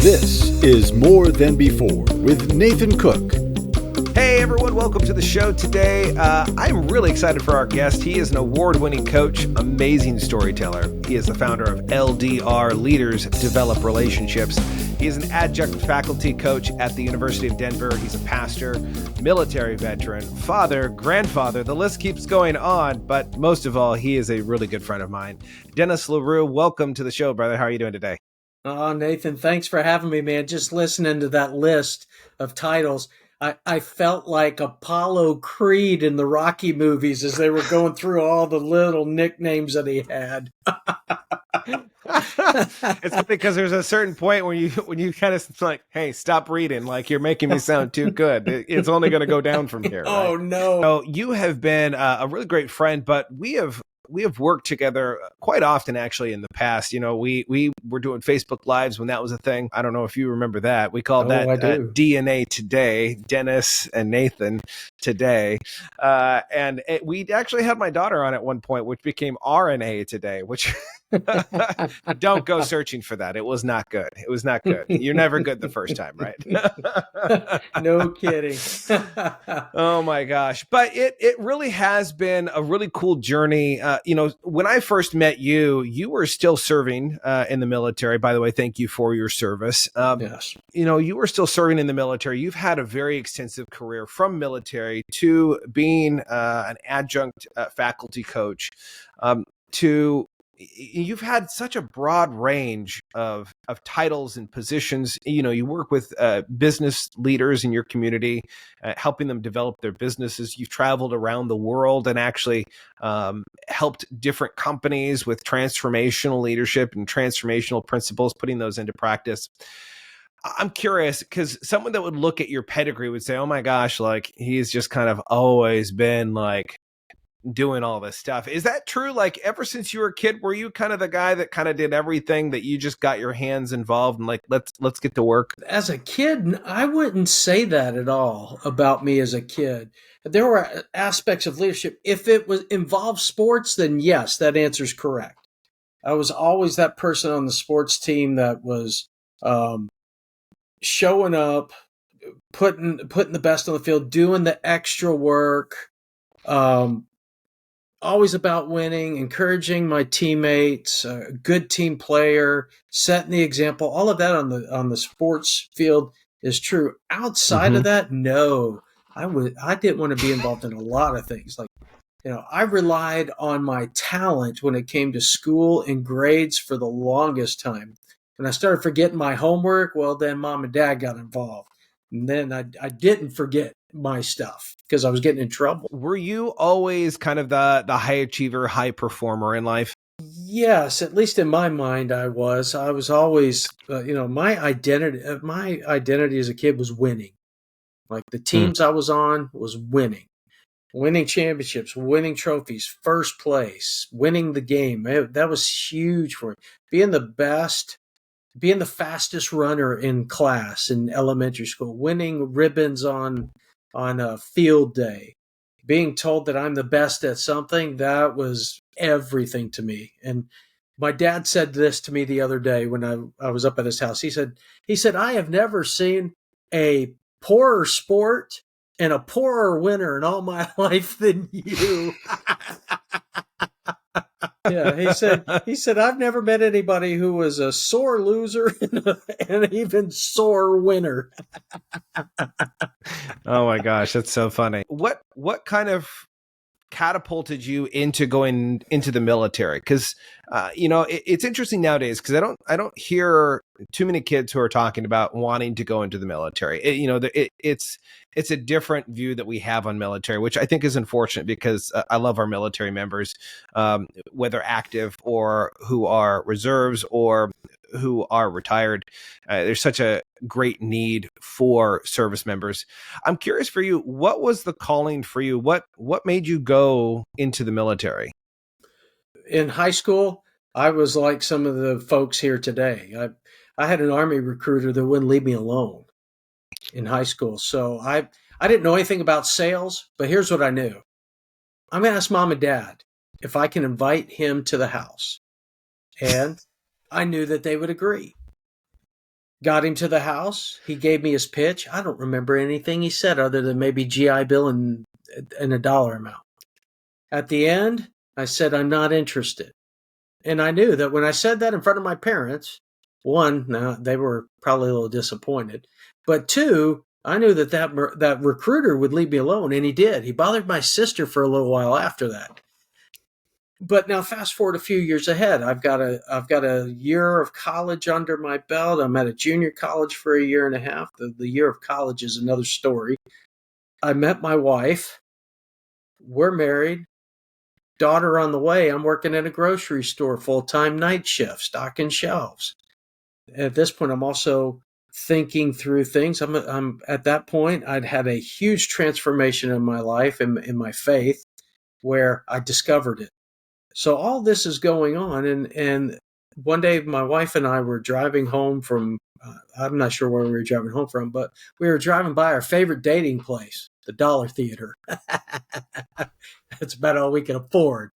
This is More Than Before with Nathan Cook. Hey everyone, welcome to the show today. I'm really excited for our guest. He is an award-winning coach, amazing storyteller. He is the founder of LDR, Leaders Develop Relationships. He is an adjunct faculty coach at the University of Denver. He's a pastor, military veteran, father, grandfather. The list keeps going on, but most of all, he is a really good friend of mine. Dennis LaRue, welcome to the show, brother. How are you doing today? Oh, Nathan, thanks for having me, man. Just listening to that list of titles, I felt like Apollo Creed in the Rocky movies as they were going through all the little nicknames that he had. It's because there's a certain point when you kind of like, hey, stop reading. Like, you're making me sound too good. It's only going to go down from here. Oh, right? no. So you have been a really great friend, but we have worked together quite often, actually, in the past. You know, we were doing Facebook Lives when that was a thing. I don't know if you remember that. We called that DNA Today, Dennis and Nathan Today. We actually had my daughter on at one point, which became RNA Today, which... Don't go searching for that. It was not good. It was not good. You're never good the first time, right? No kidding. Oh my gosh. But it really has been a really cool journey. When I first met you, you were still serving in the military. By the way, thank you for your service. Yes. You were still serving in the military. You've had a very extensive career from military to being an adjunct faculty coach you've had such a broad range of titles and positions. You work with business leaders in your community, helping them develop their businesses. You've traveled around the world and actually helped different companies with transformational leadership and transformational principles, putting those into practice. I'm curious because someone that would look at your pedigree would say, oh my gosh, like he's just kind of always been like doing all this stuff. Is that true? Like ever since you were a kid, were you kind of the guy that kind of did everything, that you just got your hands involved and like, let's get to work? As a kid, I wouldn't say that at all about me as a kid. There were aspects of leadership. If it involved sports, then yes, that answer is correct. I was always that person on the sports team that was showing up, putting the best on the field, doing the extra work, always about winning, encouraging my teammates, a good team player, setting the example. All of that on the sports field is true. Outside of that, no. I didn't want to be involved in a lot of things. Like, I relied on my talent when it came to school and grades for the longest time. When I started forgetting my homework, well, then mom and dad got involved. And then I didn't forget my stuff because I was getting in trouble. Were you always kind of the high achiever, high performer in life? Yes, at least in my mind, I was. I was always, my identity as a kid was winning. Like the teams I was on was winning championships, winning trophies, first place, winning the game. That was huge for me. Being the best. Being the fastest runner in class in elementary school, winning ribbons on a field day, being told that I'm the best at something, that was everything to me. And my dad said this to me the other day when I was up at his house. He said, I have never seen a poorer sport and a poorer winner in all my life than you. Yeah, he said, I've never met anybody who was a sore loser and an even sore winner. Oh my gosh, that's so funny. What kind of catapulted you into going into the military? Because it's interesting nowadays because I don't hear too many kids who are talking about wanting to go into the military. It's a different view that we have on military, which I think is unfortunate because I love our military members, whether active or who are reserves or who are retired. There's such a great need for service members. I'm curious for you, what was the calling for you? What made you go into the military? In high school, I was like some of the folks here today. I had an Army recruiter that wouldn't leave me alone in high school. So I didn't know anything about sales, but here's what I knew. I'm going to ask mom and dad if I can invite him to the house. And I knew that they would agree. Got him to the house. He gave me his pitch. I don't remember anything he said other than maybe GI Bill and a dollar amount. At the end, I said, I'm not interested. And I knew that when I said that in front of my parents, one, now they were probably a little disappointed, but two, I knew that recruiter would leave me alone, and he did. He bothered my sister for a little while after that. But now, fast forward a few years ahead. I've got a year of college under my belt. I'm at a junior college for a year and a half. The year of college is another story. I met my wife. We're married. Daughter on the way. I'm working at a grocery store, full-time night shift, stocking shelves. At this point, I'm also thinking through things. I'm at that point, I'd had a huge transformation in my life, in my faith, where I discovered it. So all this is going on, and one day my wife and I were driving home from, I'm not sure where we were driving home from, but we were driving by our favorite dating place, the Dollar Theater. That's about all we could afford.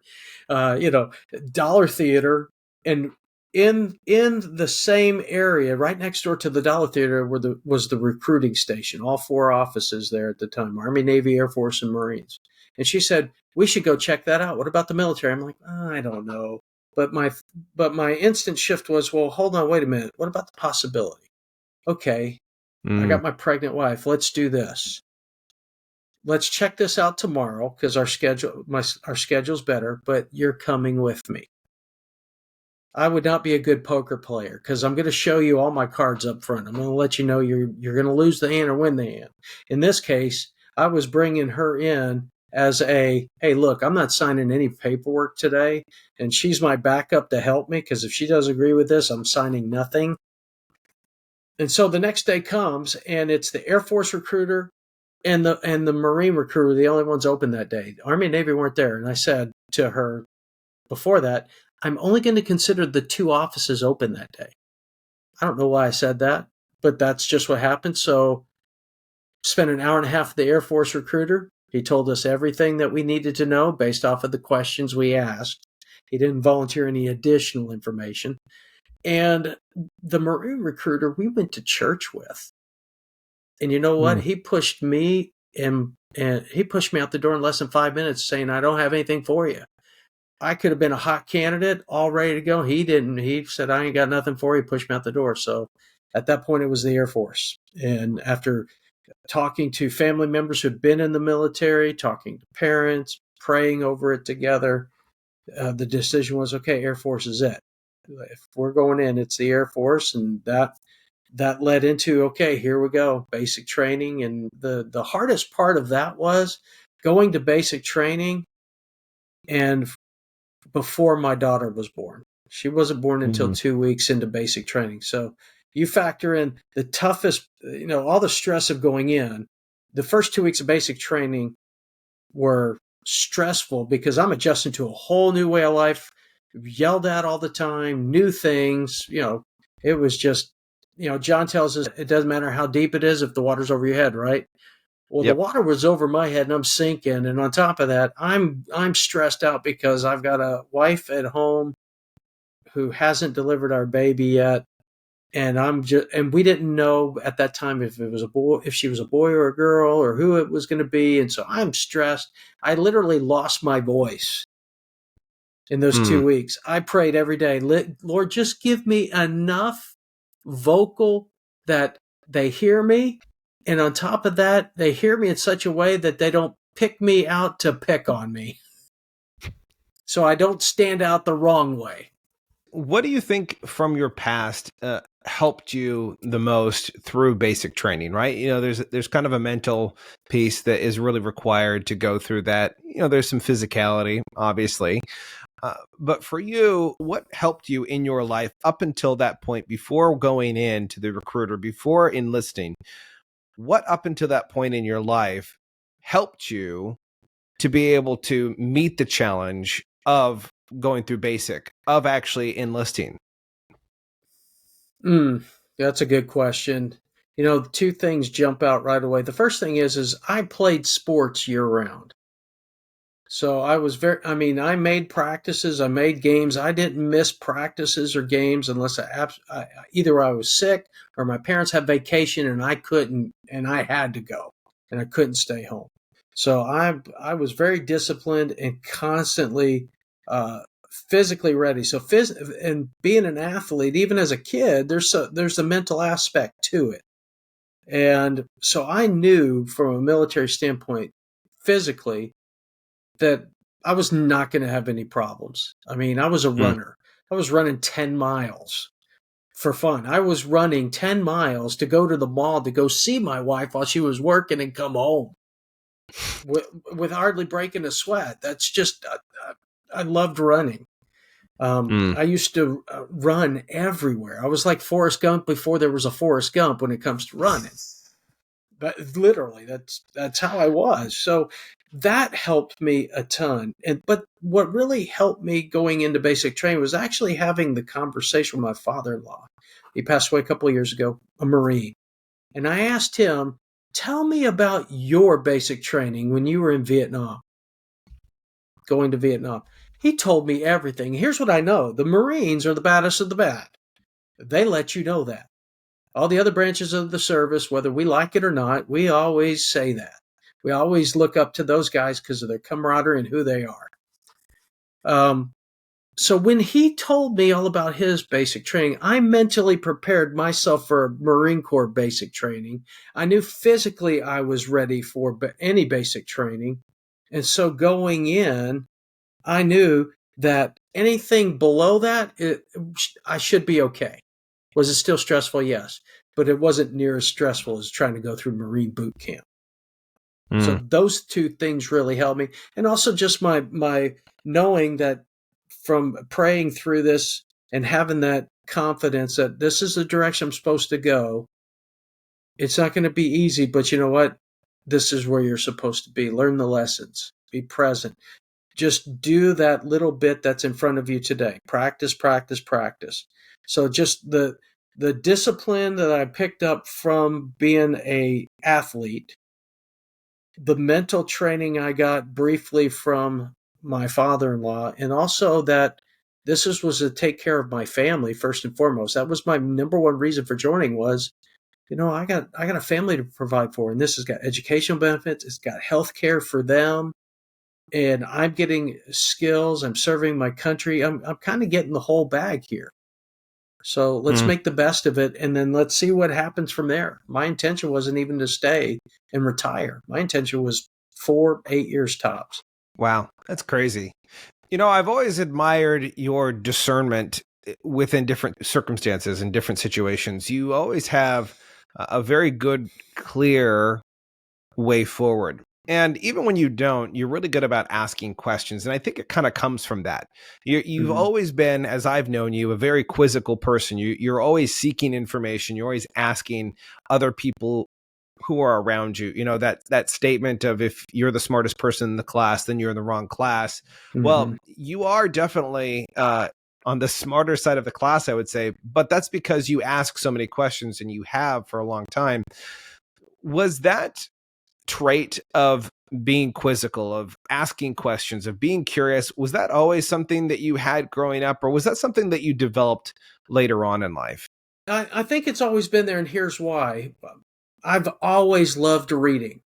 Dollar Theater, and in the same area, right next door to the Dollar Theater, was the recruiting station. All 4 offices there at the time: Army, Navy, Air Force, and Marines. And she said, "We should go check that out. What about the military?" I'm like, I don't know. But my instant shift was, well, hold on, wait a minute. What about the possibility? Okay, I got my pregnant wife. Let's do this. Let's check this out tomorrow because our schedule's better. But you're coming with me. I would not be a good poker player because I'm going to show you all my cards up front. I'm going to let you know you're going to lose the hand or win the hand. In this case, I was bringing her in as hey, look, I'm not signing any paperwork today, and she's my backup to help me because if she doesn't agree with this, I'm signing nothing. And so the next day comes, and it's the Air Force recruiter and the Marine recruiter, the only ones open that day. Army and Navy weren't there. And I said to her before that, I'm only going to consider the 2 offices open that day. I don't know why I said that, but that's just what happened. So spent an hour and a half with the Air Force recruiter. He told us everything that we needed to know based off of the questions we asked. He didn't volunteer any additional information. And the Marine recruiter we went to church with. And you know what? He pushed me and he pushed me out the door in less than 5 minutes saying, I don't have anything for you. I could have been a hot candidate, all ready to go. He didn't. He said, I ain't got nothing for you. He pushed me out the door. So at that point, it was the Air Force. And after talking to family members who'd been in the military, talking to parents, praying over it together, the decision was, okay, Air Force is it. If we're going in, it's the Air Force. And that led into, okay, here we go, basic training. And the hardest part of that was going to basic training and before my daughter was born. She wasn't born until 2 weeks into basic training. So you factor in the toughest, all the stress of going in. The first 2 weeks of basic training were stressful because I'm adjusting to a whole new way of life, yelled at all the time, new things. It was just, John tells us it doesn't matter how deep it is if the water's over your head, right? Well, Yep. The water was over my head and I'm sinking. And on top of that, I'm stressed out because I've got a wife at home who hasn't delivered our baby yet. And and we didn't know at that time if it was a boy, if she was a boy or a girl or who it was going to be. And so I'm stressed. I literally lost my voice in those 2 weeks. I prayed every day, Lord, just give me enough vocal that they hear me. And on top of that, they hear me in such a way that they don't pick me out to pick on me. So I don't stand out the wrong way. What do you think from your past helped you the most through basic training, right? There's kind of a mental piece that is really required to go through that. There's some physicality, obviously. But for you, what helped you in your life up until that point, before going into the recruiter, before enlisting? What up until that point in your life helped you to be able to meet the challenge of going through basic, of actually enlisting? That's a good question. 2 things jump out right away. The first thing is I played sports year round. So I made practices, I made games. I didn't miss practices or games unless either I was sick or my parents had vacation and I couldn't, and I had to go and I couldn't stay home. So I was very disciplined and constantly uh, physically ready. So and being an athlete, even as a kid, there's a mental aspect to it. And so I knew from a military standpoint, physically, that I was not going to have any problems. I mean, I was a Mm. runner. I was running 10 miles for fun. I was running 10 miles to go to the mall to go see my wife while she was working and come home with hardly breaking a sweat. That's just, I loved running. Mm. I used to run everywhere. I was like Forrest Gump before there was a Forrest Gump when it comes to running. But literally, that's how I was. So that helped me a ton. But what really helped me going into basic training was actually having the conversation with my father-in-law. He passed away a couple of years ago, a Marine. And I asked him, tell me about your basic training when you were in Vietnam, going to Vietnam. He told me everything. Here's what I know. The Marines are the baddest of the bad. They let you know that. All the other branches of the service, whether we like it or not, we always say that. We always look up to those guys because of their camaraderie and who they are. So when he told me all about his basic training, I mentally prepared myself for Marine Corps basic training. I knew physically I was ready for any basic training. And so going in, I knew that anything below that, I should be okay. Was it still stressful? Yes. But it wasn't near as stressful as trying to go through Marine boot camp. So Mm. those two things really helped me. And also just my knowing that from praying through this and having that confidence that this is the direction I'm supposed to go. It's not going to be easy, but you know what? This is where you're supposed to be. Learn the lessons. Be present. Just do that little bit that's in front of you today. Practice, practice, practice. So just the discipline that I picked up from being a athlete, the mental training I got briefly from my father-in-law, and also that was to take care of my family first and foremost. That was my number one reason for joining was, I got a family to provide for, and this has got educational benefits. It's got health care for them, and I'm getting skills. I'm serving my country. I'm kind of getting the whole bag here. So let's Mm. make the best of it, and then let's see what happens from there. My intention wasn't even to stay and retire. My intention was 8 years tops. Wow, that's crazy. I've always admired your discernment within different circumstances and different situations. You always have a very good, clear way forward. And even when you don't, you're really good about asking questions. And I think it kind of comes from that. You've Mhm. always been, as I've known you, a very quizzical person. You're always seeking information. You're always asking other people who are around you. That statement of if you're the smartest person in the class, then you're in the wrong class. Well, Mhm. you are definitely on the smarter side of the class, I would say. But that's because you ask so many questions and you have for a long time. Was that trait of being quizzical, of asking questions, of being curious, was that always something that you had growing up, or was that something that you developed later on in life? I think it's always been there, and here's why. I've always loved reading.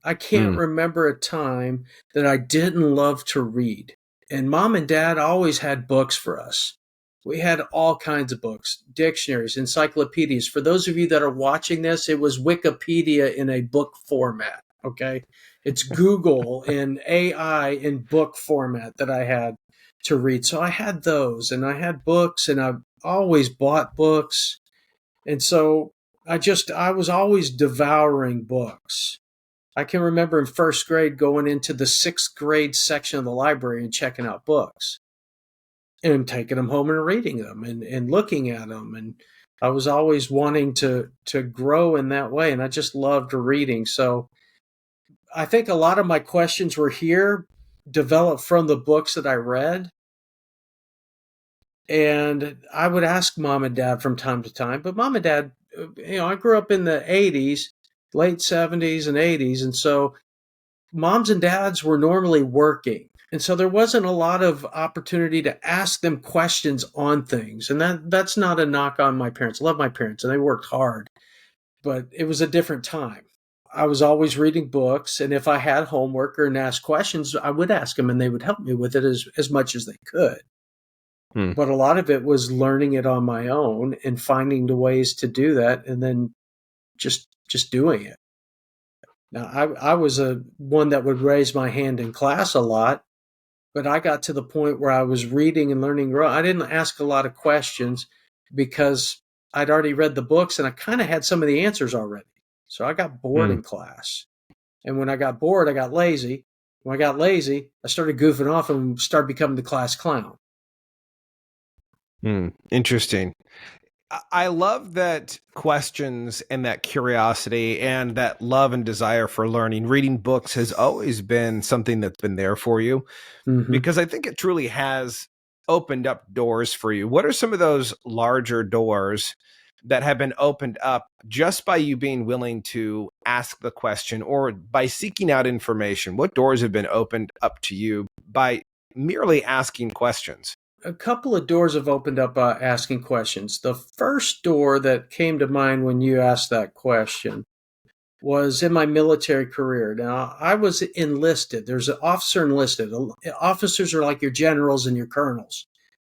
I can't Mm. remember a time that I didn't love to read. And mom and dad always had books for us. We had all kinds of books, dictionaries, encyclopedias. For those of you that are watching this, it was Wikipedia in a book format. Okay. It's Google and AI in book format that I had to read. So I had those, and I had books, and I've always bought books. And so I was always devouring books. I can remember in first grade going into the sixth grade section of the library and checking out books and taking them home and reading them and looking at them. And I was always wanting to grow in that way. And I just loved reading. So I think a lot of my questions were here developed from the books that I read. And I would ask mom and dad from time to time, but mom and dad, I grew up in the 80s, late 70s and 80s. And so moms and dads were normally working. And so there wasn't a lot of opportunity to ask them questions on things. And that's not a knock on my parents. I love my parents and they worked hard, but it was a different time. I was always reading books. And if I had homework or asked questions, I would ask them and they would help me with it as much as they could. But a lot of it was learning it on my own and finding the ways to do that and then just doing it. Now, I was one that would raise my hand in class a lot, but I got to the point where I was reading and learning. I didn't ask a lot of questions because I'd already read the books and I kind of had some of the answers already. So I got bored in class. And when I got bored, I got lazy. When I got lazy, I started goofing off and started becoming the class clown. Interesting. I love that questions and that curiosity and that love and desire for learning. Reading books has always been something that's been there for you because I think it truly has opened up doors for you. What are some of those larger doors that have been opened up just by you being willing to ask the question or by seeking out information? What doors have been opened up to you by merely asking questions? A couple of doors have opened up asking questions. The first door that came to mind when you asked that question was in my military career. Now, I was enlisted. There's an officer enlisted. Officers are like your generals and your colonels.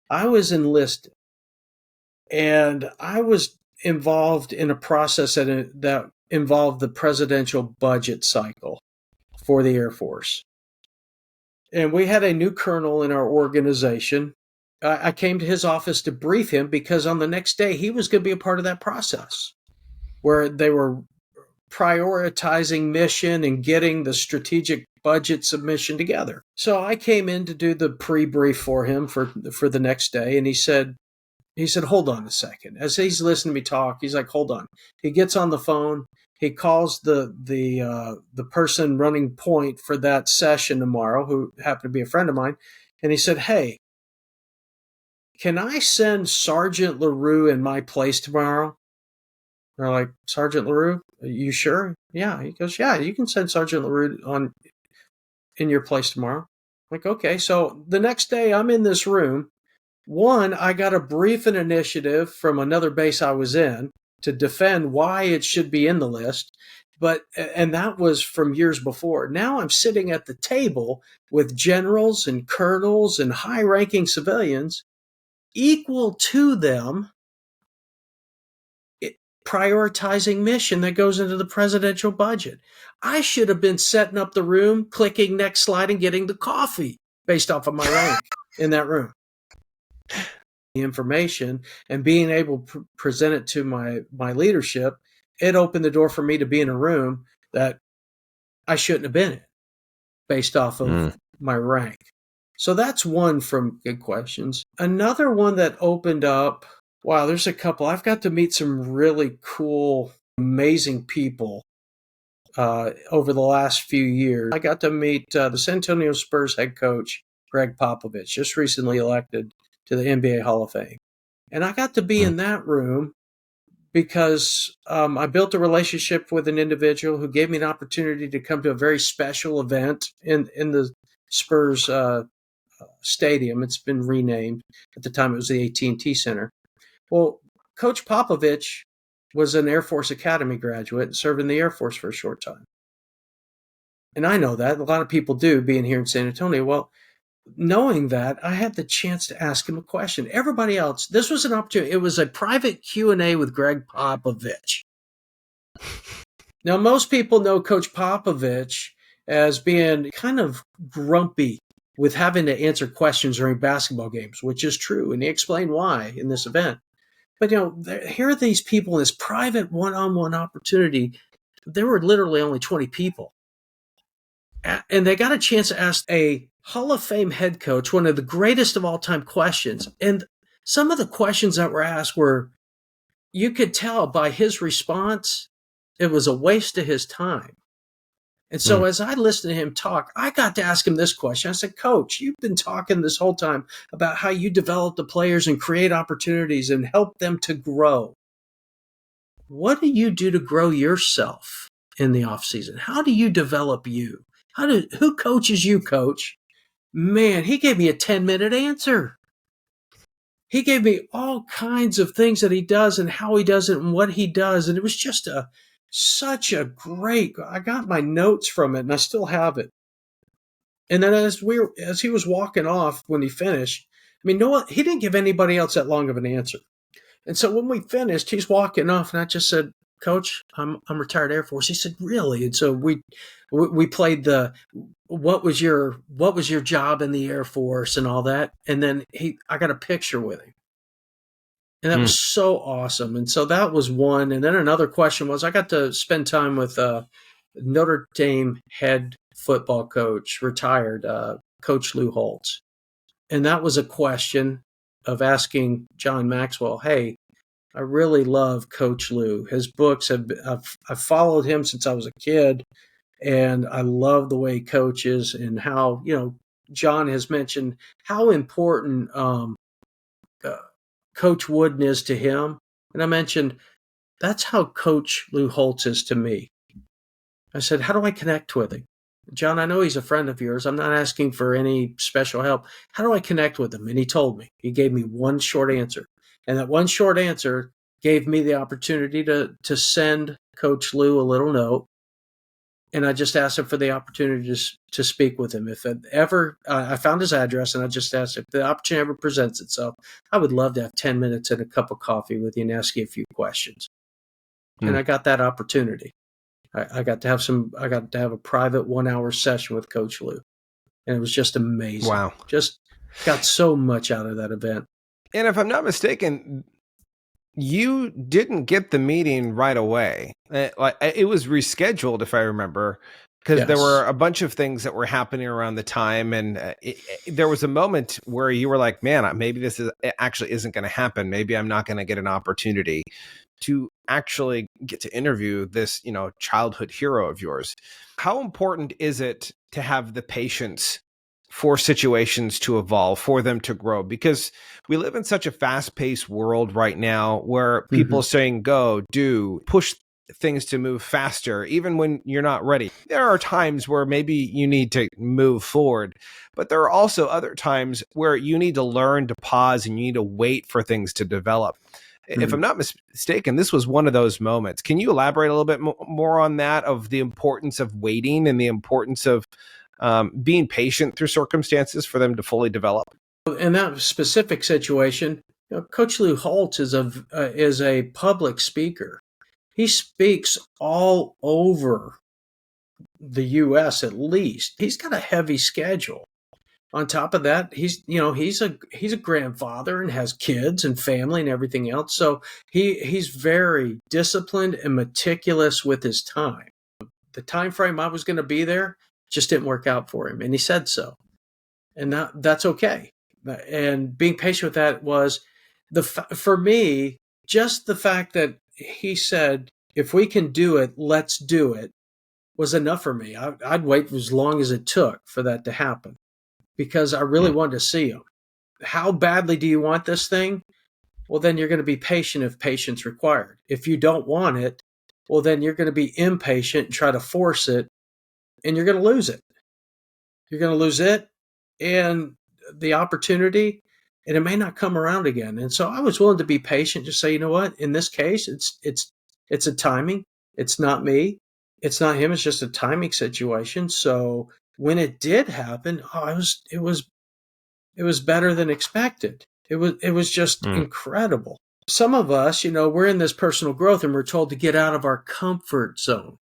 I was enlisted, and I was involved in a process that involved the presidential budget cycle for the Air Force. And we had a new colonel in our organization. I came to his office to brief him because on the next day he was going to be a part of that process where they were prioritizing mission and getting the strategic budget submission together. So I came in to do the pre-brief for him for the next day, and he said, hold on a second. As he's listening to me talk, he's like, hold on. He gets on the phone. He calls the person running point for that session tomorrow, who happened to be a friend of mine, and he said, hey, can I send Sergeant LaRue in my place tomorrow? They're like, Sergeant LaRue? Are you sure? Yeah. He goes, yeah, you can send Sergeant LaRue in your place tomorrow. I'm like, okay. So the next day I'm in this room. One, I got a brief an initiative from another base I was in to defend why it should be in the list. And that was from years before. Now I'm sitting at the table with generals and colonels and high-ranking civilians equal to them, prioritizing mission that goes into the presidential budget. I should have been setting up the room, clicking next slide, and getting the coffee based off of my rank in that room. The information and being able to present it to my leadership, it opened the door for me to be in a room that I shouldn't have been in based off of my rank. So that's one from good questions. Another one that opened up, wow, there's a couple. I've got to meet some really cool, amazing people over the last few years. I got to meet the San Antonio Spurs head coach, Greg Popovich, just recently elected to the NBA Hall of Fame. And I got to be in that room because I built a relationship with an individual who gave me an opportunity to come to a very special event in the Spurs stadium. It's been renamed. At the time, it was the AT&T Center. Well, Coach Popovich was an Air Force Academy graduate and served in the Air Force for a short time. And I know that. A lot of people do, being here in San Antonio. Well, knowing that, I had the chance to ask him a question. Everybody else, this was an opportunity. It was a private Q&A with Greg Popovich. Now, most people know Coach Popovich as being kind of grumpy with having to answer questions during basketball games, which is true. And he explained why in this event. But, here are these people in this private one-on-one opportunity. There were literally only 20 people. And they got a chance to ask a Hall of Fame head coach one of the greatest of all time questions. And some of the questions that were asked were, you could tell by his response, it was a waste of his time. And so as I listened to him talk, I got to ask him this question. I said, Coach, you've been talking this whole time about how you develop the players and create opportunities and help them to grow. What do you do to grow yourself in the off season? How do you develop you? Who coaches you, coach? Man, he gave me a 10-minute answer. He gave me all kinds of things that he does and how he does it and what he does. And it was just such a great, I got my notes from it and I still have it. And then as he was walking off when he finished, I mean, he didn't give anybody else that long of an answer. And so when we finished, he's walking off and I just said, Coach, I'm retired Air Force. He said, really? And so we played what was your job in the Air Force and all that. And then I got a picture with him. And that was so awesome. And so that was one. And then another question was, I got to spend time with Notre Dame head football coach, retired, Coach Lou Holtz. And that was a question of asking John Maxwell, hey, I really love Coach Lou. His books I've followed him since I was a kid, and I love the way he coaches and how, John has mentioned how important Coach Wooden is to him. And I mentioned, that's how Coach Lou Holtz is to me. I said, how do I connect with him? John, I know he's a friend of yours. I'm not asking for any special help. How do I connect with him? And he told me. He gave me one short answer. And that one short answer gave me the opportunity to send Coach Lou a little note. And I just asked him for the opportunity to speak with him. If it ever, I found his address and I just asked if the opportunity ever presents itself, I would love to have 10 minutes and a cup of coffee with you and ask you a few questions. And I got that opportunity. I got to have a private 1-hour session with Coach Lou. And it was just amazing. Wow. Just got so much out of that event. And if I'm not mistaken, you didn't get the meeting right away. It was rescheduled, if I remember, because there were a bunch of things that were happening around the time. And there was a moment where you were like, man, maybe this actually isn't going to happen. Maybe I'm not going to get an opportunity to actually get to interview this, childhood hero of yours. How important is it to have the patience for situations to evolve, for them to grow? Because we live in such a fast-paced world right now where people are saying, go, do, push things to move faster, even when you're not ready. There are times where maybe you need to move forward, but there are also other times where you need to learn to pause and you need to wait for things to develop. If I'm not mistaken, this was one of those moments. Can you elaborate a little bit more on that, of the importance of waiting and the importance of being patient through circumstances for them to fully develop? In that specific situation, Coach Lou Holtz is a public speaker. He speaks all over the U.S. at least. He's got a heavy schedule. On top of that, he's a grandfather and has kids and family and everything else. So he's very disciplined and meticulous with his time. The time frame I was going to be there just didn't work out for him, and he said so. And that's okay. And being patient with that was for me, just the fact that he said, if we can do it, let's do it, was enough for me. I'd wait as long as it took for that to happen, because I really wanted to see him. How badly do you want this thing? Well, then you're going to be patient if patience required. If you don't want it, well, then you're going to be impatient and try to force it, and you're going to lose it. You're going to lose it and the opportunity, and it may not come around again. And so I was willing to be patient, just say, you know what, in this case, it's a timing. It's not me. It's not him. It's just a timing situation. So when it did happen, it was better than expected. It was just incredible. Some of us, we're in this personal growth and we're told to get out of our comfort zone.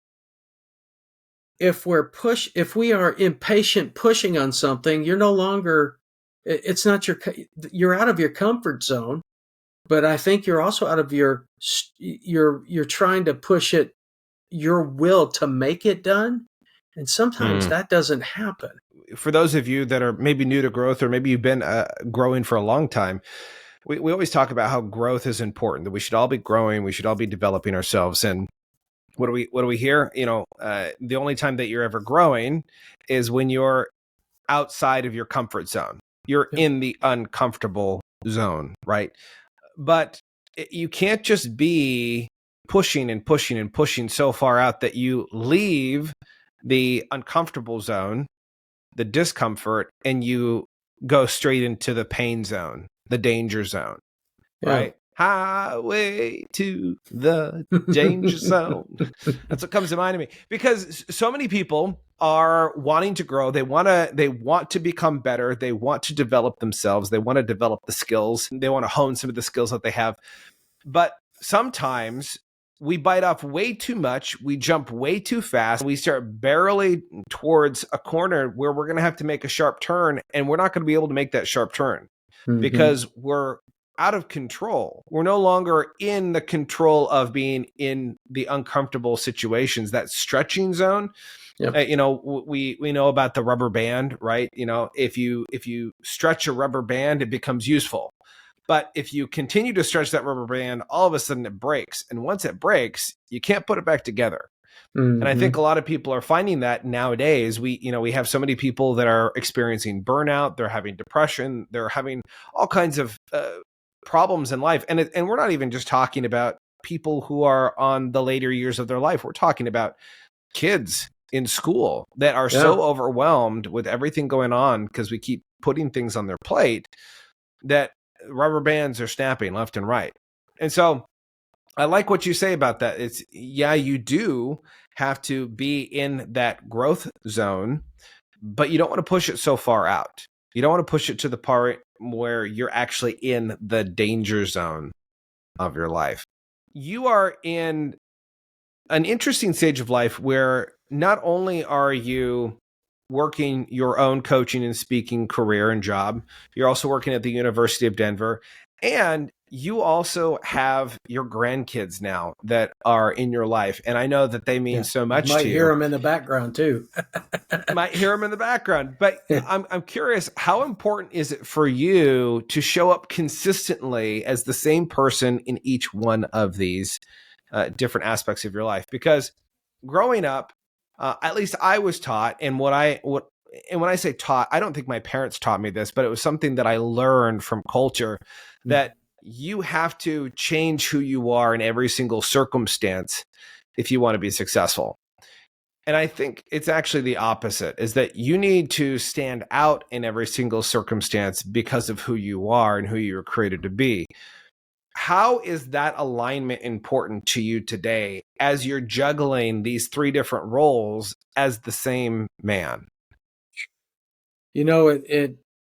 If we are impatient pushing on something, you're no longer, you're out of your comfort zone, but I think you're also out of you're trying to push it, your will to make it done. And sometimes that doesn't happen. For those of you that are maybe new to growth, or maybe you've been growing for a long time, we always talk about how growth is important, that we should all be growing, we should all be developing ourselves. And what do we hear? The only time that you're ever growing is when you're outside of your comfort zone. You're in the uncomfortable zone, right? But you can't just be pushing and pushing and pushing so far out that you leave the uncomfortable zone, the discomfort, and you go straight into the pain zone, the danger zone, right? Highway to the danger zone. That's what comes to mind to me, because so many people are wanting to grow. They want to become better. They want to develop themselves. They want to develop the skills. They want to hone some of the skills that they have. But sometimes we bite off way too much. We jump way too fast. We start barreling towards a corner where we're going to have to make a sharp turn, and we're not going to be able to make that sharp turn because we're out of control. We're no longer in the control of being in the uncomfortable situations, that stretching zone. Yep. We know about the rubber band, right? If you stretch a rubber band, it becomes useful. But if you continue to stretch that rubber band, all of a sudden it breaks. And once it breaks, you can't put it back together. And I think a lot of people are finding that nowadays. We have so many people that are experiencing burnout. They're having depression. They're having all kinds of problems in life. And we're not even just talking about people who are on the later years of their life. We're talking about kids in school that are so overwhelmed with everything going on because we keep putting things on their plate that rubber bands are snapping left and right. And so I like what you say about that. It's, you do have to be in that growth zone, but you don't want to push it so far out. You don't want to push it to the part where you're actually in the danger zone of your life. You are in an interesting stage of life where not only are you working your own coaching and speaking career and job, you're also working at the University of Denver, and you also have your grandkids now that are in your life. And I know that they mean so much to you. Might hear them in the background too. Might hear them in the background. But I'm curious, how important is it for you to show up consistently as the same person in each one of these different aspects of your life? Because growing up, at least I was taught, and when I say taught, I don't think my parents taught me this, but it was something that I learned from culture, that you have to change who you are in every single circumstance if you want to be successful. And I think it's actually the opposite, is that you need to stand out in every single circumstance because of who you are and who you were created to be. How is that alignment important to you today as you're juggling these three different roles as the same man?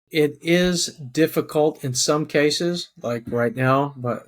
It is difficult in some cases. Like right now, but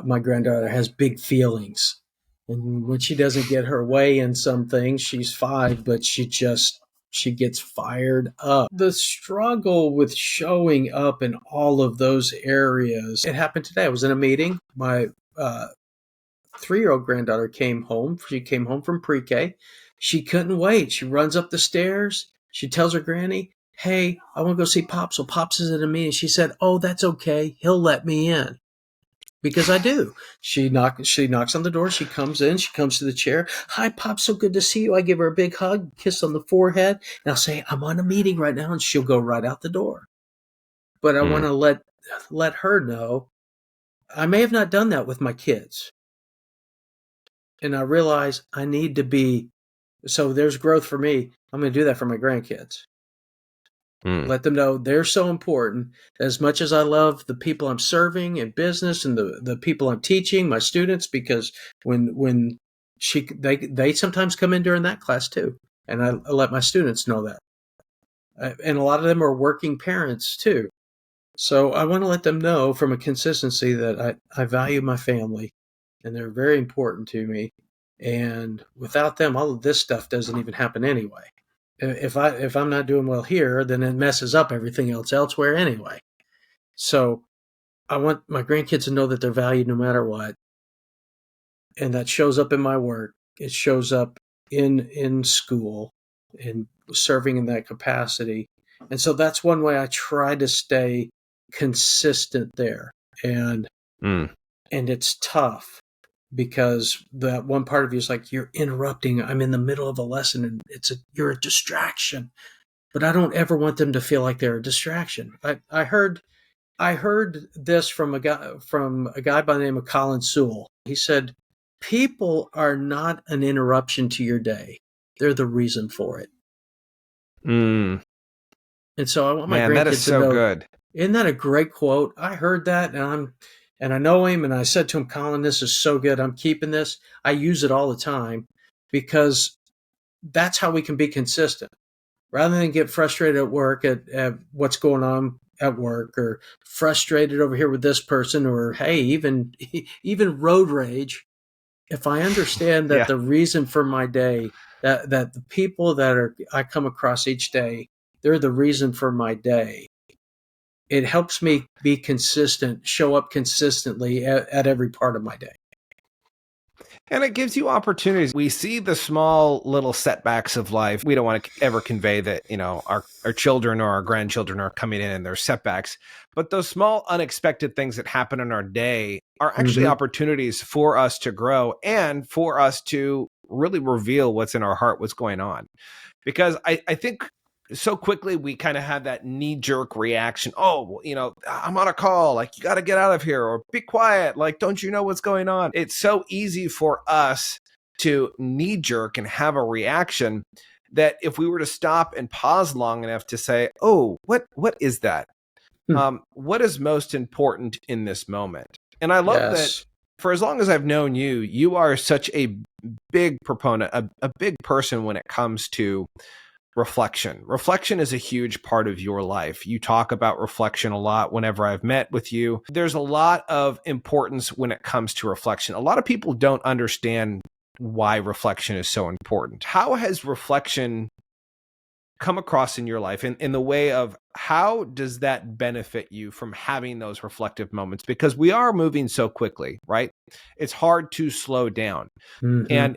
my granddaughter has big feelings, and when she doesn't get her way in some things, she's 5, but she gets fired up. The struggle with showing up in all of those areas. It happened today. I was in a meeting. My 3-year-old granddaughter came home. She came home from pre-K. She couldn't wait. She runs up the stairs. She tells her granny, "Hey, I want to go see Pops." So Pops is in a meeting. She said, "Oh, that's okay. He'll let me in." Because I do. She knocks on the door. She comes in. She comes to the chair. "Hi, Pops. So good to see you." I give her a big hug, kiss on the forehead, and I'll say, "I'm on a meeting right now," and she'll go right out the door. But I want to let her know. I may have not done that with my kids. And I realize I need to be, so there's growth for me. I'm going to do that for my grandkids. Let them know they're so important. As much as I love the people I'm serving in business and the people I'm teaching, my students, because when they sometimes come in during that class too. And I let my students know that. And a lot of them are working parents too. So I want to let them know from a consistency that I value my family and they're very important to me. And without them, all of this stuff doesn't even happen anyway. If I'm not doing well here, then it messes up everything else elsewhere anyway. So I want my grandkids to know that they're valued no matter what. And that shows up in my work. It shows up in school and serving in that capacity. And so that's one way I try to stay consistent there. And it's tough. Because that one part of you is like, you're interrupting. I'm in the middle of a lesson and you're a distraction. But I don't ever want them to feel like they're a distraction. I heard this from a guy by the name of Colin Sewell. He said, "People are not an interruption to your day. they're the reason for it. Mm. And so I want my Man, that is grandkids to so know, good. isn't that a great quote? I heard that and I know him, and I said to him, Colin, this is so good. I'm keeping this. I use it all the time because that's how we can be consistent. Rather than get frustrated at work at what's going on at work, or frustrated over here with this person, or hey, even road rage. If I understand that Yeah. the reason for my day, that the people that I come across each day, they're the reason for my day. It helps me be consistent, show up consistently at every part of my day. And it gives you opportunities. We see the small little setbacks of life. We don't want to ever convey that, our children or our grandchildren are coming in and there's setbacks. But those small unexpected things that happen in our day are actually opportunities for us to grow and for us to really reveal what's in our heart, what's going on. Because I think so quickly we kind of have that knee-jerk reaction. Oh, I'm on a call. Like, you got to get out of here, or be quiet. Like, don't you know what's going on? It's so easy for us to knee-jerk and have a reaction that if we were to stop and pause long enough to say, oh, what is that? What is most important in this moment? And I love that for as long as I've known you, you are such a big proponent, a big person when it comes to reflection. Reflection is a huge part of your life. You talk about reflection a lot whenever I've met with you. There's a lot of importance when it comes to reflection. A lot of people don't understand why reflection is so important. How has reflection come across in your life in the way of how does that benefit you from having those reflective moments? Because we are moving so quickly, right? It's hard to slow down. And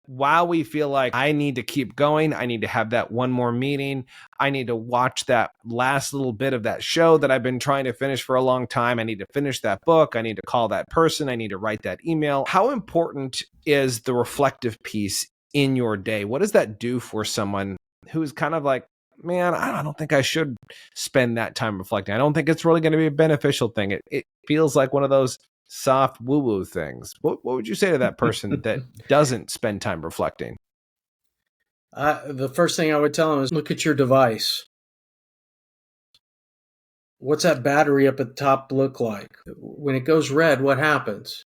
while we feel like I need to keep going, I need to have that one more meeting, I need to watch that last little bit of that show that I've been trying to finish for a long time, I need to finish that book, I need to call that person, I need to write that email. How important is the reflective piece in your day? What does that do for someone who's kind of like, man, I don't think I should spend that time reflecting. I don't think it's really going to be a beneficial thing. It feels like one of those soft woo-woo things. What would you say to that person that doesn't spend time reflecting? The first thing I would tell them is look at your device. What's that battery up at the top look like? When it goes red, what happens?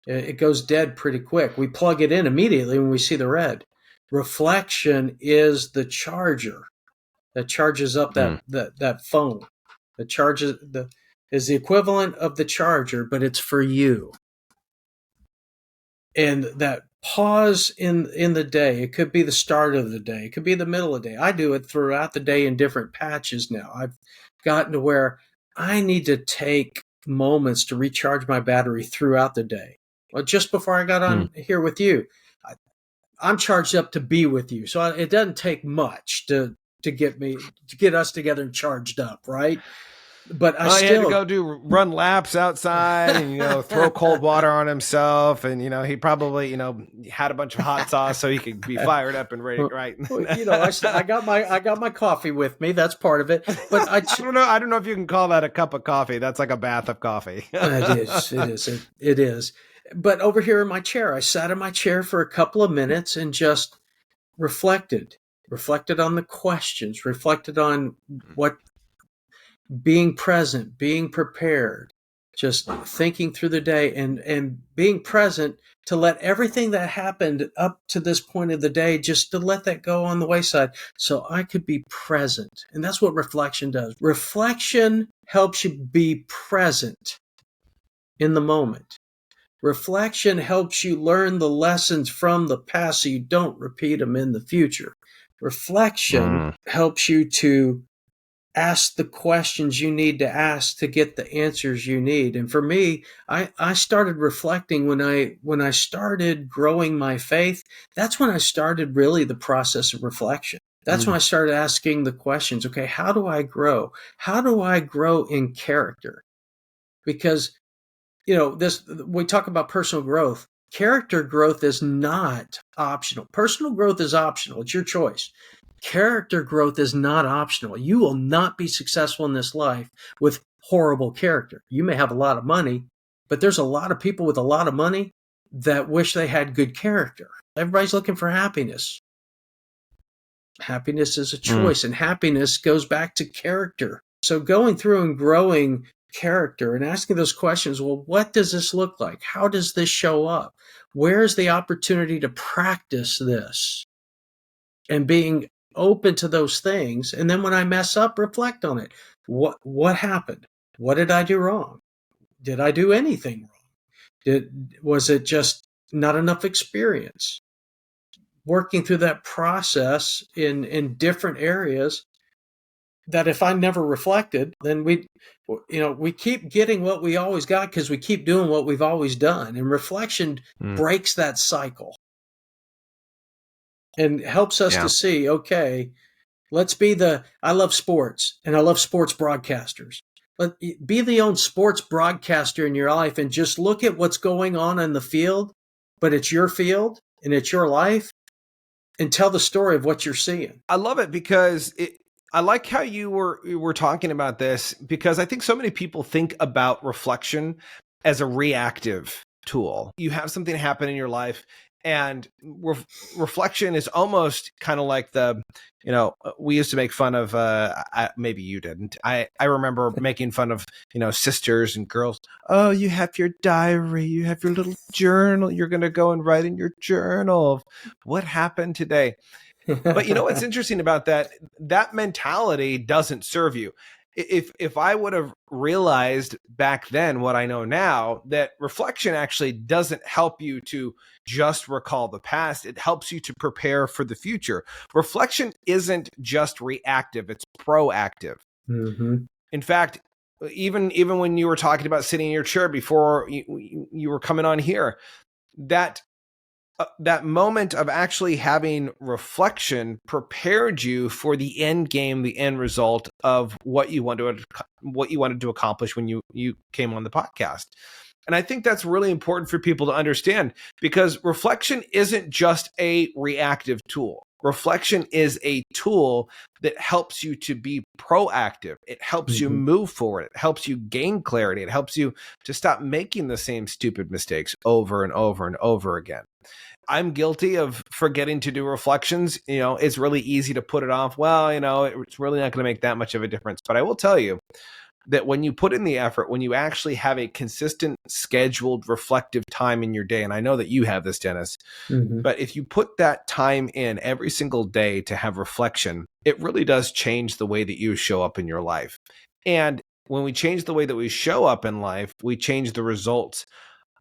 It goes dead pretty quick. We plug it in immediately when we see the red. Reflection is the charger that charges up that phone. The charges is the equivalent of the charger, but it's for you. And that pause in the day, it could be the start of the day, it could be the middle of the day. I do it throughout the day in different patches now. I've gotten to where I need to take moments to recharge my battery throughout the day. Well, just before I got on here with you, I'm charged up to be with you. So it doesn't take much to get us together and charged up, right? But he had to go run laps outside and, throw cold water on himself. And, he probably, had a bunch of hot sauce so he could be fired up and ready. Right. I got my coffee with me. That's part of it. But I don't know if you can call that a cup of coffee. That's like a bath of coffee. It is. But over here in my chair, I sat in my chair for a couple of minutes and just reflected on the questions, reflected on what being present, being prepared, just thinking through the day and being present to let everything that happened up to this point of the day, just to let that go on the wayside so I could be present. And that's what reflection does. Reflection helps you be present in the moment. Reflection helps you learn the lessons from the past so you don't repeat them in the future. Reflection helps you to ask the questions you need to ask to get the answers you need. And for me, I started reflecting when I started growing my faith. That's when I started really the process of reflection. That's when I started asking the questions, okay, how do I grow? How do I grow in character? Because, we talk about personal growth. Character growth is not optional. Personal growth is optional. It's your choice. Character growth is not optional. You will not be successful in this life with horrible character. You may have a lot of money, but there's a lot of people with a lot of money that wish they had good character. Everybody's looking for happiness. Happiness is a choice, and happiness goes back to character. So going through and growing character and asking those questions, well, what does this look like? How does this show up? Where's the opportunity to practice this? And being open to those things. And then when I mess up, reflect on it. What happened? What did I do wrong? Did I do anything wrong? Was it just not enough experience? Working through that process in different areas, that if I never reflected, then we keep getting what we always got because we keep doing what we've always done. And reflection breaks that cycle and helps us to see, okay, let's be I love sports and I love sports broadcasters. Be the own sports broadcaster in your life and just look at what's going on in the field, but it's your field and it's your life, and tell the story of what you're seeing. I love it because I like how you were talking about this, because I think so many people think about reflection as a reactive tool. You have something happen in your life, and reflection is almost kind of like we used to make fun of, maybe you didn't. I remember making fun of, sisters and girls. Oh, you have your diary, you have your little journal. You're going to go and write in your journal of what happened today. But what's interesting about that mentality doesn't serve you. If I would have realized back then what I know now, that reflection actually doesn't help you to just recall the past, it helps you to prepare for the future. Reflection isn't just reactive, it's proactive. Mm-hmm. In fact, even when you were talking about sitting in your chair before you were coming on here, that moment of actually having reflection prepared you for the end game, the end result of what you wanted to accomplish when you came on the podcast. And I think that's really important for people to understand, because reflection isn't just a reactive tool. Reflection is a tool that helps you to be proactive. It helps you move forward. It helps you gain clarity. It helps you to stop making the same stupid mistakes over and over and over again. I'm guilty of forgetting to do reflections. It's really easy to put it off. Well, it's really not going to make that much of a difference. But I will tell you that when you put in the effort, when you actually have a consistent, scheduled, reflective time in your day, and I know that you have this, Dennis, but if you put that time in every single day to have reflection, it really does change the way that you show up in your life. And when we change the way that we show up in life, we change the results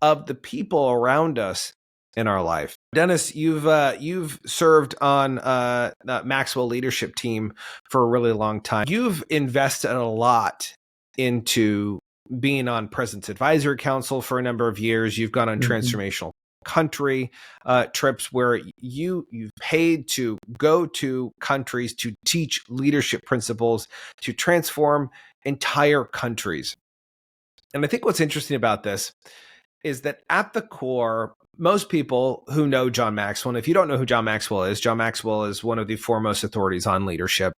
of the people around us in our life. Dennis, you've served on the Maxwell leadership team for a really long time. You've invested a lot into being on President's Advisory Council for a number of years. You've gone on transformational country trips where you've paid to go to countries to teach leadership principles to transform entire countries. And I think what's interesting about this is that at the core, most people who know John Maxwell, and if you don't know who John Maxwell is one of the foremost authorities on leadership.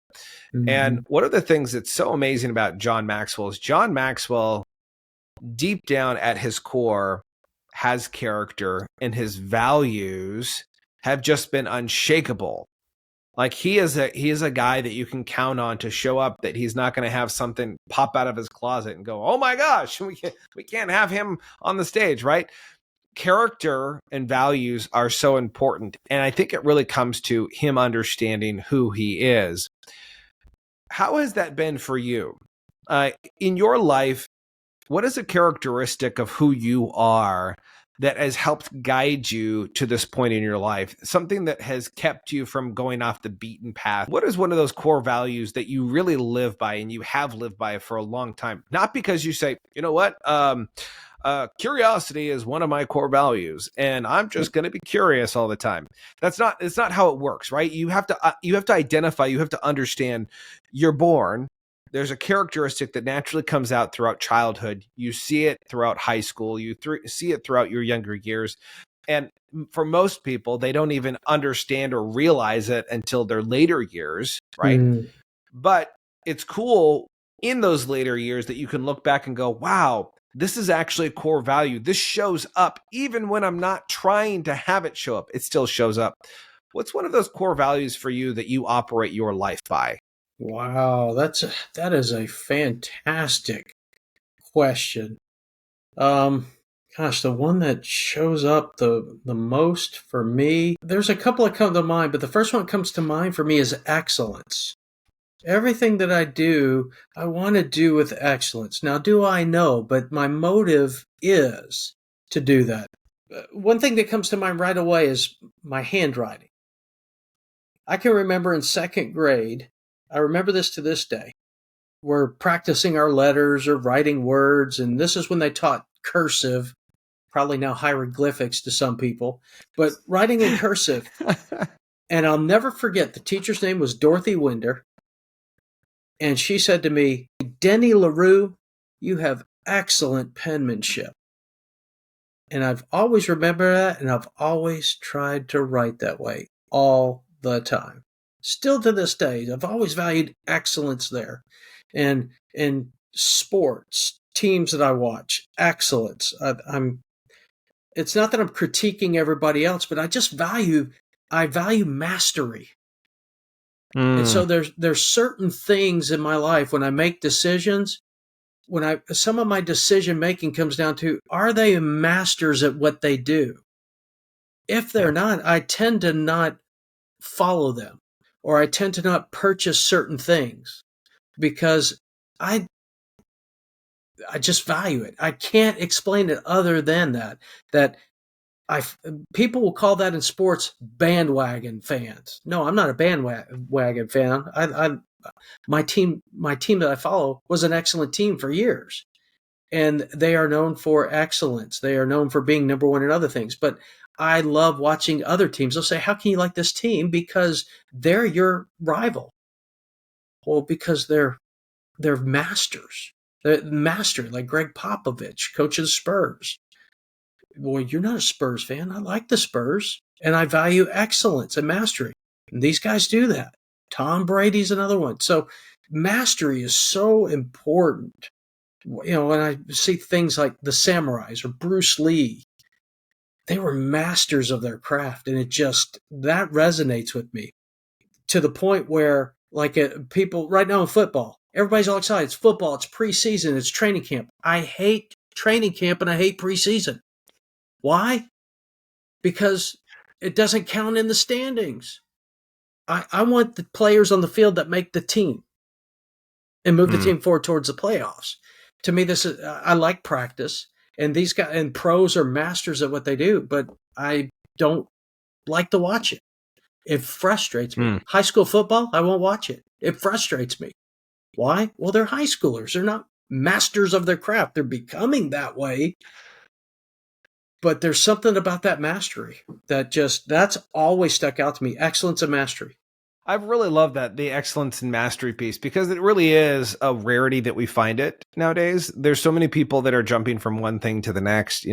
And one of the things that's so amazing about John Maxwell is John Maxwell, deep down at his core, has character, and his values have just been unshakable. Like he is a guy that you can count on to show up, that he's not going to have something pop out of his closet and go, oh my gosh, we can't have him on the stage, right? Character and values are so important. And I think it really comes to him understanding who he is. How has that been for you? In your life, what is a characteristic of who you are that has helped guide you to this point in your life? Something that has kept you from going off the beaten path. What is one of those core values that you really live by and you have lived by for a long time? Not because you say, you know what, curiosity is one of my core values, and I'm just going to be curious all the time. It's not how it works, right? You have to identify, you have to understand you're born. There's a characteristic that naturally comes out throughout childhood. You see it throughout high school. You see it throughout your younger years. And for most people, they don't even understand or realize it until their later years, right? But it's cool in those later years that you can look back and go, wow, this is actually a core value. This shows up even when I'm not trying to have it show up. It still shows up. What's one of those core values for you that you operate your life by? Wow, that is a fantastic question. Um, Gosh, the one that shows up the most for me, there's a couple that come to mind, but the first one that comes to mind for me is excellence. Everything that I do, I want to do with excellence. Now, do I know? But my motive is to do that. One thing that comes to mind right away is my handwriting. I can remember in second grade, I remember this to this day. We're practicing our letters or writing words, and this is when they taught cursive, probably now hieroglyphics to some people, but writing in cursive. And I'll never forget, the teacher's name was Dorothy Winder, and she said to me, Denny LaRue, you have excellent penmanship. And I've always remembered that, and I've always tried to write that way all the time. Still to this day, I've always valued excellence there. And in sports, teams that I watch, excellence. It's not that I'm critiquing everybody else, but I value mastery. And so there's certain things in my life when I make decisions, some of my decision making comes down to, are they masters at what they do? If they're not, I tend to not follow them, or I tend to not purchase certain things because I just value it. I can't explain it other than that people will call that in sports bandwagon fans. No, I'm not a bandwagon fan. My team that I follow was an excellent team for years, and they are known for excellence. They are known for being number one in other things. But I love watching other teams. They'll say, "How can you like this team? Because they're your rival." Well, because they're masters. They're master, like Greg Popovich, coach of the Spurs. Well, you're not a Spurs fan. I like the Spurs, and I value excellence and mastery. And these guys do that. Tom Brady's another one. So mastery is so important. You know, when I see things like the Samurais or Bruce Lee, they were masters of their craft, and that resonates with me to the point where, like, people right now in football, everybody's all excited. It's football. It's preseason. It's training camp. I hate training camp and I hate preseason. Why? Because it doesn't count in the standings. I want the players on the field that make the team and move the team forward towards the playoffs. To me, I like practice, and these guys and pros are masters at what they do, but I don't like to watch it. It frustrates me. High school football, I won't watch it. It frustrates me. Why? Well, they're high schoolers. They're not masters of their craft. They're becoming that way. But there's something about that mastery that's always stuck out to me. Excellence and mastery. I've really loved that, the excellence and mastery piece, because it really is a rarity that we find it nowadays. There's so many people that are jumping from one thing to the next.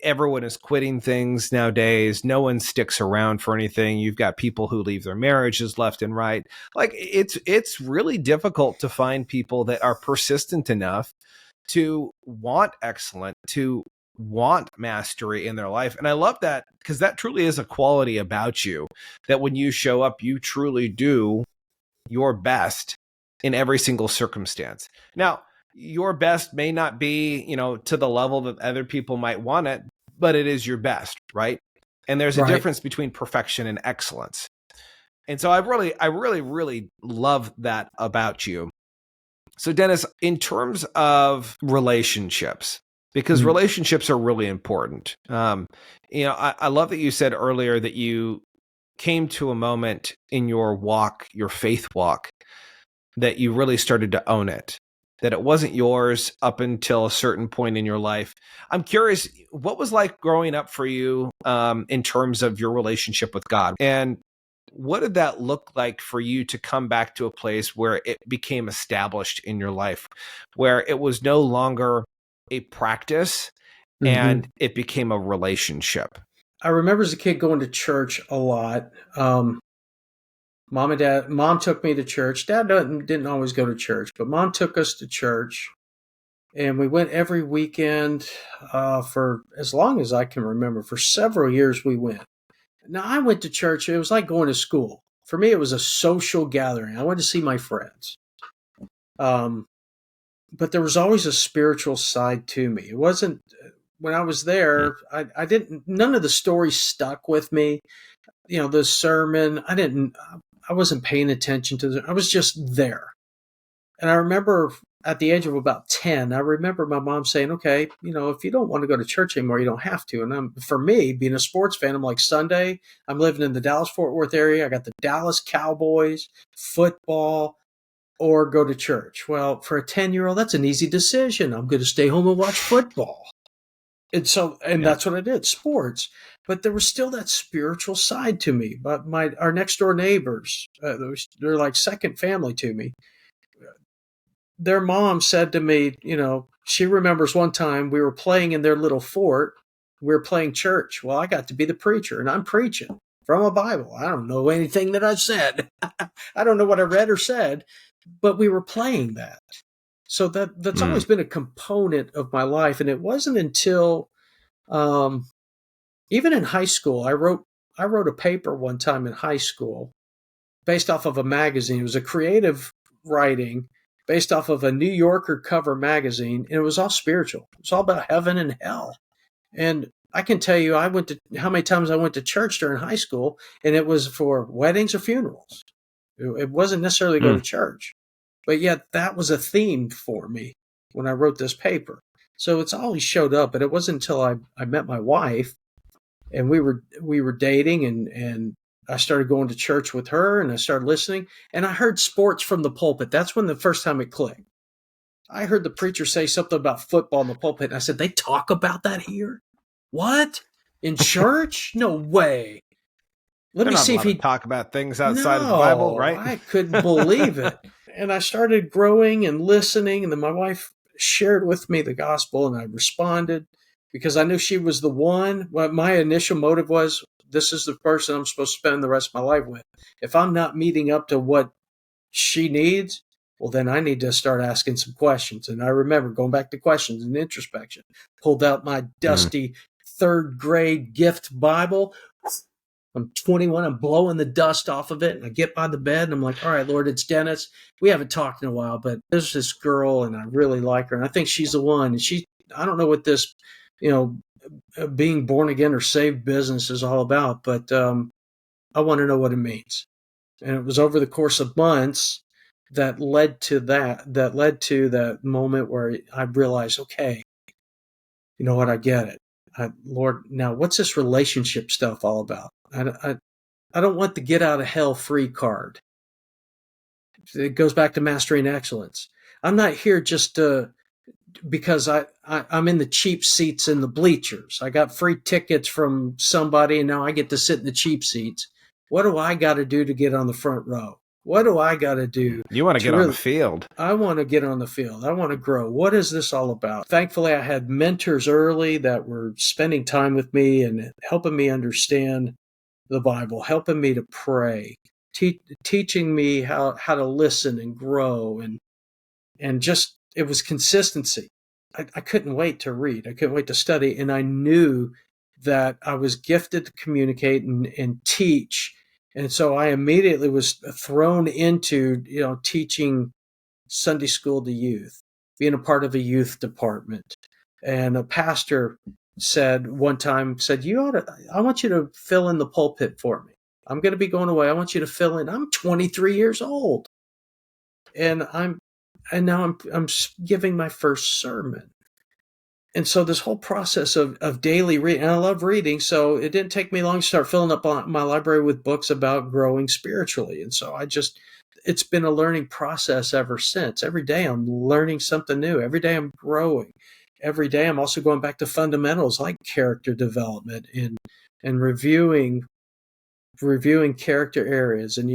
Everyone is quitting things nowadays. No one sticks around for anything. You've got people who leave their marriages left and right. Like, it's really difficult to find people that are persistent enough to want excellent, to want mastery in their life. And I love that, because that truly is a quality about you, that when you show up, you truly do your best in every single circumstance. Now, your best may not be, to the level that other people might want it, but it is your best, right? And there's a difference between perfection and excellence. And so I really love that about you. So Dennis, in terms of relationships, because relationships are really important. I love that you said earlier that you came to a moment in your walk, your faith walk, that you really started to own it, that it wasn't yours up until a certain point in your life. I'm curious, what was like growing up for you in terms of your relationship with God? And what did that look like for you to come back to a place where it became established in your life, where it was no longer a practice and it became a relationship? I remember as a kid going to church a lot. Mom took me to church. Dad didn't always go to church, but Mom took us to church. And we went every weekend for as long as I can remember. For several years, we went. Now, I went to church. It was like going to school. For me, it was a social gathering. I went to see my friends. Um, but there was always a spiritual side to me. It wasn't when I was there. I didn't. None of the stories stuck with me. The sermon. I wasn't paying attention to it. I was just there. And I remember at the age of about 10, I remember my mom saying, okay, if you don't want to go to church anymore, you don't have to. And for me, being a sports fan, I'm like, Sunday, I'm living in the Dallas-Fort Worth area. I got the Dallas Cowboys, football, or go to church. Well, for a 10-year-old, that's an easy decision. I'm going to stay home and watch football. And that's what I did, sports. But there was still that spiritual side to me. But our next door neighbors, they're like second family to me. Their mom said to me, she remembers one time we were playing in their little fort. We were playing church. Well, I got to be the preacher, and I'm preaching from a Bible. I don't know anything that I said. I don't know what I read or said, but we were playing that. So that's always been a component of my life. And it wasn't until even in high school, I wrote a paper one time in high school based off of a magazine. It was a creative writing based off of a New Yorker cover magazine, and it was all spiritual. It was all about heaven and hell. And I can tell you, how many times I went to church during high school, and it was for weddings or funerals. It wasn't necessarily go to church, but yet that was a theme for me when I wrote this paper. So it's always showed up, but it wasn't until I met my wife, and we were dating, and I started going to church with her, and I started listening, and I heard sports from the pulpit. That's when the first time it clicked. I heard the preacher say something about football in the pulpit, and I said, they talk about that here? What? In church? No way. Let me see if he talk about things outside of the Bible, right? I couldn't believe it. And I started growing and listening, and then my wife shared with me the gospel, and I responded because I knew she was the one. Well, my initial motive was, this is the person I'm supposed to spend the rest of my life with. If I'm not meeting up to what she needs, well, then I need to start asking some questions. And I remember going back to questions and introspection, pulled out my dusty third grade gift Bible. I'm 21. I'm blowing the dust off of it. And I get by the bed and I'm like, all right, Lord, it's Dennis. We haven't talked in a while, but there's this girl and I really like her. And I think she's the one. And I don't know what this, being born again or saved business is all about, but I want to know what it means. And it was over the course of months that led to that moment where I realized, okay, you know what, I get it. Lord, now what's this relationship stuff all about? I don't want the get out of hell free card. It goes back to mastering excellence. I'm not here just because I'm in the cheap seats in the bleachers. I got free tickets from somebody and now I get to sit in the cheap seats. What do I got to do to get on the front row? What do I got to do? You want to get on the field. I want to get on the field. I want to grow. What is this all about? Thankfully, I had mentors early that were spending time with me and helping me understand the Bible, helping me to pray, teaching me how to listen and grow. And just, it was consistency. I couldn't wait to read. I couldn't wait to study. And I knew that I was gifted to communicate and teach. And so I immediately was thrown into, teaching Sunday school to youth, being a part of a youth department. And a pastor said one time, I want you to fill in the pulpit for me. I'm going to be going away. I want you to fill in. I'm 23 years old. And now I'm giving my first sermon. And so this whole process of daily reading, and I love reading, so it didn't take me long to start filling up my library with books about growing spiritually. And so it's been a learning process ever since. Every day I'm learning something new. Every day I'm growing. Every day I'm also going back to fundamentals like character development and reviewing character areas. And,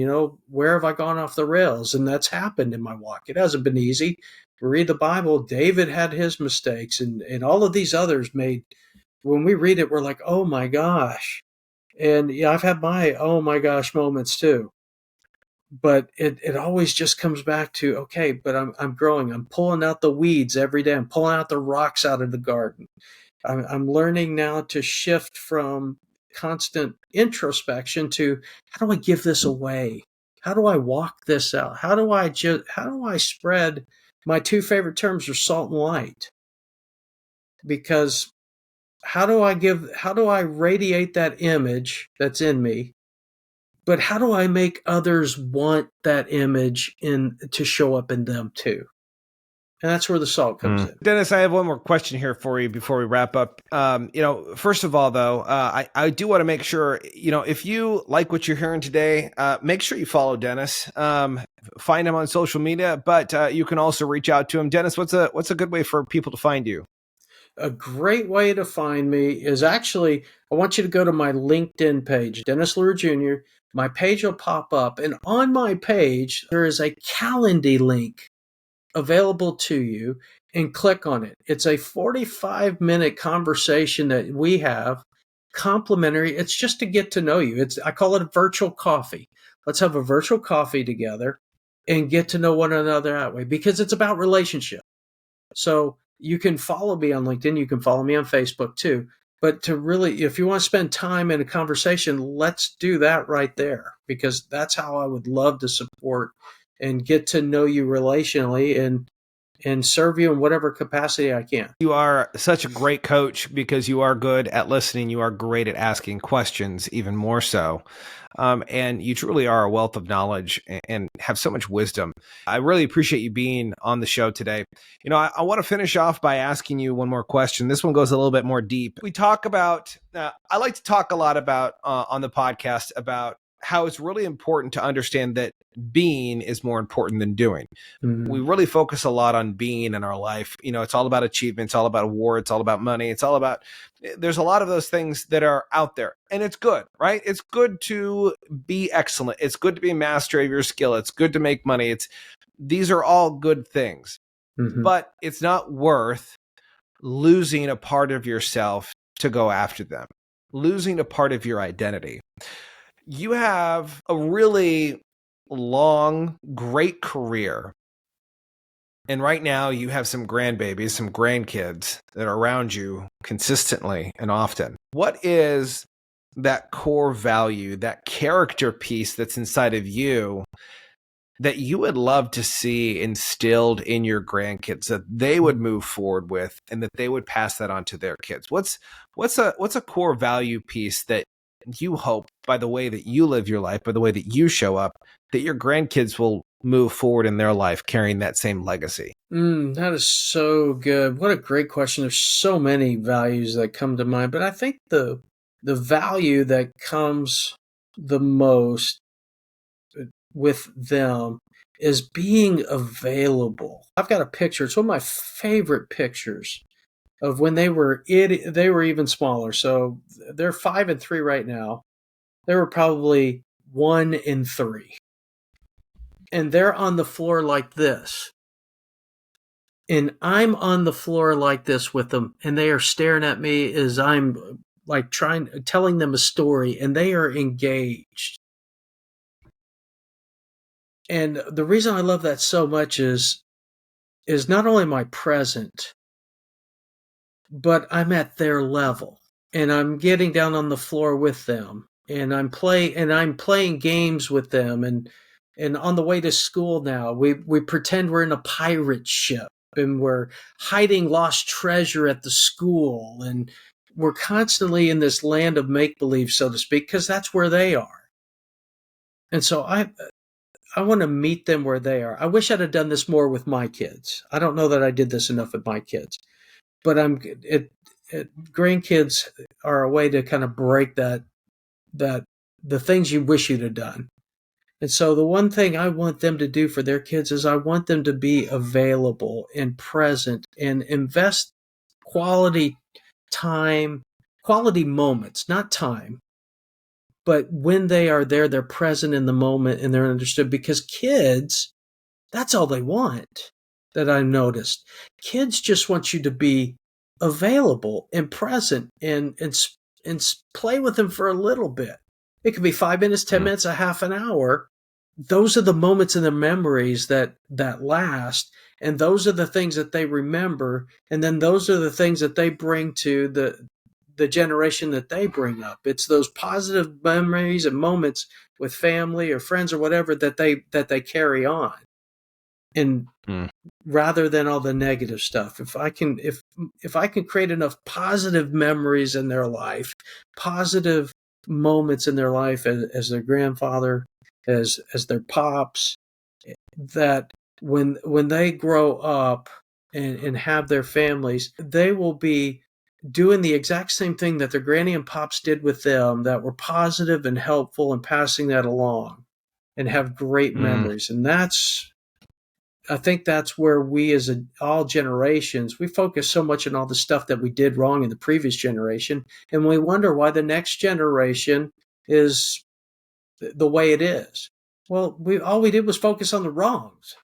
where have I gone off the rails? And that's happened in my walk. It hasn't been easy. Read the Bible. David had his mistakes and all of these others when we read it, we're like, oh my gosh. And yeah, I've had my, oh my gosh moments too. but it always just comes back to, okay, but I'm growing. I'm pulling out the weeds every day. I'm pulling out the rocks out of the garden. I'm learning now to shift from constant introspection to, how do I give this away? How do I walk this out? How do I spread, my two favorite terms are salt and light, because how do I radiate that image that's in me, but how do I make others want that image to show up in them too? And that's where the salt comes in. Dennis, I have one more question here for you before we wrap up. First of all, though, I do want to make sure, if you like what you're hearing today, make sure you follow Dennis. Find him on social media, but you can also reach out to him. Dennis, what's a good way for people to find you? A great way to find me is actually, I want you to go to my LinkedIn page, Dennis LaRue Jr. My page will pop up, and on my page, there is a Calendly link available to you, and click on it. It's a 45-minute conversation that we have, complimentary. It's just to get to know you. I call it a virtual coffee. Let's have a virtual coffee together and get to know one another that way, because it's about relationship. So you can follow me on LinkedIn. You can follow me on Facebook too. But to really, if you want to spend time in a conversation, let's do that right there, because that's how I would love to support and get to know you relationally and serve you in whatever capacity I can. You are such a great coach because you are good at listening. You are great at asking questions, even more so. And you truly are a wealth of knowledge and have so much wisdom. I really appreciate you being on the show today. I want to finish off by asking you one more question. This one goes a little bit more deep. We talk about, I like to talk a lot about on the podcast about how it's really important to understand that being is more important than doing. Mm-hmm. We really focus a lot on being in our life. It's all about achievement. It's all about awards. It's all about money. There's a lot of those things that are out there, and it's good, right? It's good to be excellent. It's good to be a master of your skill. It's good to make money. These are all good things, mm-hmm. but it's not worth losing a part of yourself to go after them, losing a part of your identity. You have a really long, great career. And right now you have some grandbabies, some grandkids that are around you consistently and often. What is that core value, that character piece that's inside of you that you would love to see instilled in your grandkids that they would move forward with and that they would pass that on to their kids? What's a core value piece that you hope, by the way that you live your life, by the way that you show up, that your grandkids will move forward in their life carrying that same legacy? That is so good. What a great question. There's so many values that come to mind, but I think the value that comes the most with them is being available. I've got a picture. It's one of my favorite pictures of when they were even smaller. So they're 5 and 3 right now. They were probably 1 and 3. And they're on the floor like this. And I'm on the floor like this with them, and they are staring at me as I'm like telling them a story, and they are engaged. And the reason I love that so much is not only my present, but I'm at their level, and I'm getting down on the floor with them, and I'm playing games with them, and on the way to school now, we pretend we're in a pirate ship, and we're hiding lost treasure at the school, and we're constantly in this land of make-believe, so to speak, because that's where they are. And so I want to meet them where they are. I wish I'd have done this more with my kids. I don't know that I did this enough with my kids, but grandkids are a way to kind of break that the things you wish you'd have done. And so the one thing I want them to do for their kids is I want them to be available and present and invest quality time, quality moments, not time. But when they are there, they're present in the moment and they're understood, because kids, that's all they want, that I've noticed. Kids just want you to be available and present and play with them for a little bit. It could be 5 minutes, 10 minutes, a half an hour, those are the moments and the memories that last, and those are the things that they remember, and then those are the things that they bring to the generation that they bring up. It's those positive memories and moments with family or friends or whatever that they carry on, and rather than all the negative stuff. If I can create enough positive memories in their life, positive moments in their life as their grandfather, as their pops, that when they grow up and have their families, they will be doing the exact same thing that their granny and pops did with them, that were positive and helpful, and passing that along and have great memories. And I think that's where we as all generations, we focus so much on all the stuff that we did wrong in the previous generation, and we wonder why the next generation is the way it is. Well, all we did was focus on the wrongs.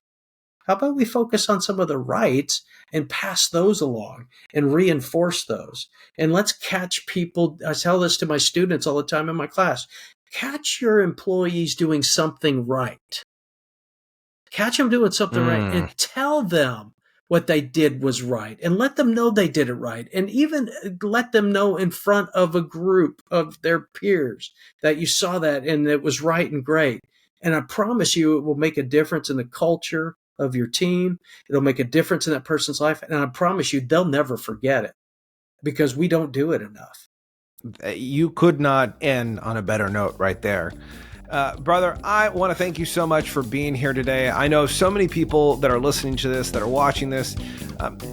How about we focus on some of the rights and pass those along and reinforce those? And let's catch people. I tell this to my students all the time in my class. Catch your employees doing something right. Catch them doing something right and tell them what they did was right, and let them know they did it right, and even let them know in front of a group of their peers that you saw that and it was right and great. And I promise you, it will make a difference in the culture of your team. It'll make a difference in that person's life. And I promise you, they'll never forget it, because we don't do it enough. You could not end on a better note right there. Brother, I want to thank you so much for being here today. I know so many people that are listening to this, that are watching this,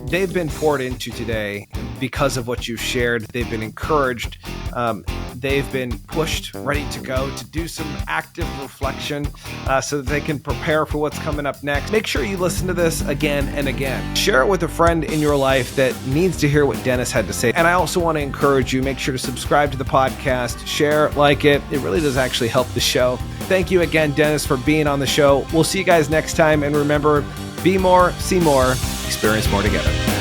they've been poured into today because of what you've shared. They've been encouraged. They've been pushed, ready to go, to do some active reflection so that they can prepare for what's coming up next. Make sure you listen to this again and again. Share it with a friend in your life that needs to hear what Dennis had to say. And I also want to encourage you, make sure to subscribe to the podcast, share, like it. It really does actually help the show. Thank you again, Dennis, for being on the show. We'll see you guys next time. And remember, be more, see more, experience more together.